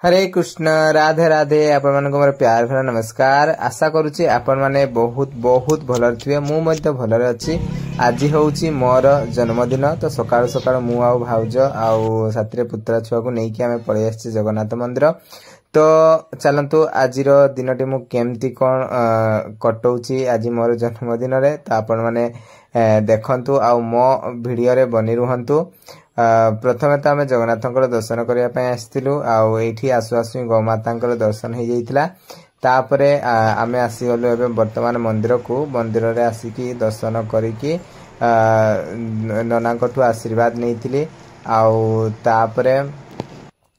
हरे कृष्ण राधे राधे आपण मानक मोर प्यार भरा नमस्कार। आशा करूची आपण माने बहुत बहुत भलर थिबे। मु मध्ये भलर अछि। आज होउची मोर जन्मदिन तो सकाळ सकाळ मु आउ भाउज आउ साथरे पुत्र छुआ को नेकी आमे पळै आछि जगन्नाथ मंदिर। तो चलंतु आजिरो दिनटी मु केमती कोन कटौची आज मोर जन्मदिन रे तो आपण माने देखंतु आउ मो वीडियो रे बनि रुहंतु। प्रथमे तो आम जगन्नाथ दर्शन करने आसलु आठी आसु आसु गौमाता दर्शन हो जाता। तापरे आम आसीगलु एवं वर्तमान मंदिर को मंदिर रे आसिकी दर्शन करिकी नना आशीर्वाद नहीं तापरे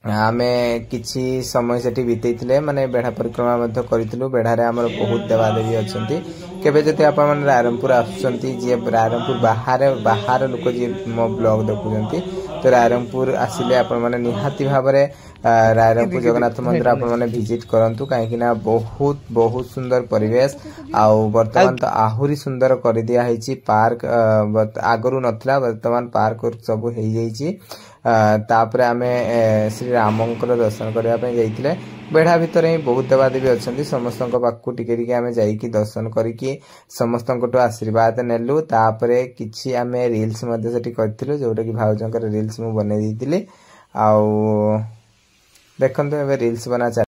आमे किछि समय सेठी बितेइथिले माने बेढ़ा परिक्रमा मध्ये करितलु। बेढ़ारे हमर बहुत देवादेवी अछंती। केबे जते आपण माने रायरंगपुर आछंती जे रायरंगपुर बाहर लोक जे मो ब्लॉग देखुचंती तो रायरंगपुर आसिले आपण माने निहाती भाबरे रायरंगपुर जगन्नाथ मंदिर आपण माने विजिट करंतु काहे कि ना बहुत बहुत सुंदर परिवेश आउ वर्तमान तो आहुरी सुंदर कर दिया हैची। पार्क आगरु नथला वर्तमान पार्क सब हो जाईची। तापरे आमे श्री रामंकर दर्शन करबा पय जाईतिले। बेढ़ा भितर ही बहुत देवादेवी अछंती। समस्तक पाखु टिके टिके आमे जाईकी दर्शन करिकी समस्तक आशीर्वाद नेलु। तापरे किछि आमे रील्स मध्ये सेठी करथिलु जोटा कि भाउजंकर रील्स मु बनै दितिली। आउ देखंतु एबे रील्स बना चा।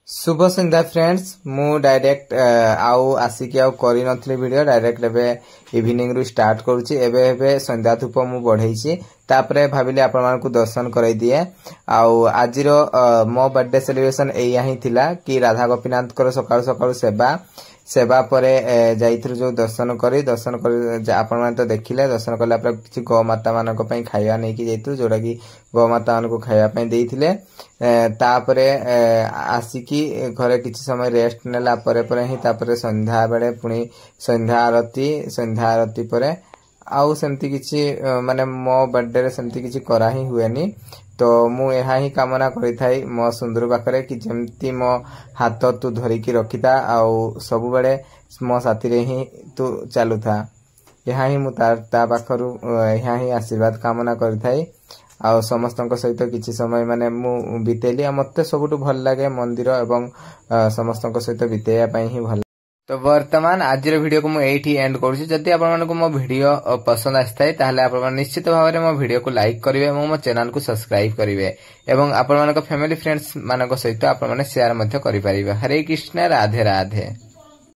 शुभ संध्या फ्रेंड्स। मु डायरेक्ट आउ आसिकी आउ करि नथली वीडियो डायरेक्ट एबे इवनिंग रु स्टार्ट करूची। एबे संध्या धूप मु बढ़ैची। तापरे भाबिले आपण मानकु दर्शन कराई दिए। आउ आजिरो मो बर्थडे सेलिब्रेशन एया ही थिला कि राधा गोपीनाथ कर सकाळ सकाळ सेवा परे जाइथरु जो दर्शन कर आपण माने तो देखिले। दर्शन करला पर किछि गौ माता मानक पई खाइया नै कि जैतु जोडा कि गौ माता मानक खाइया पई देइथिले। तापरे आसिकी घरे किछि समय रेस्ट नेला परे ही तापरे संध्या बेले पुणी संध्या आरती परे आउ सेमती किछि माने मो बर्थडे रे सेमती किछि करा ही हुएनी। तो मु एहा ही कामना करि थाई मो सुंदर पाखरे कि जेमती मो हाथ तू धरिकी रखिता आउ सब बेले मो साथी रे ही तू चालू था। एहा ही मु ता पाखरु एहा ही आशीर्वाद कामना करि थाई। आउ समस्तक सहित किछि समय माने मु बितेली। मते सबुटु भल लागे मंदिर एवं समस्तक सहित बितेया पई ही भल। तो वर्तमान आज वीडियो को मुझे एंड करुँच। जदि आपण मो वीडियो पसंद आए ताहले आपण निश्चित भाव में मो वीडियो को लाइक करेंगे और मो चैनल को सब्सक्राइब करेंगे एवं आपण फैमिली फ्रेंड्स मान सहित आपण शेयर करें। हरे कृष्ण राधे राधे।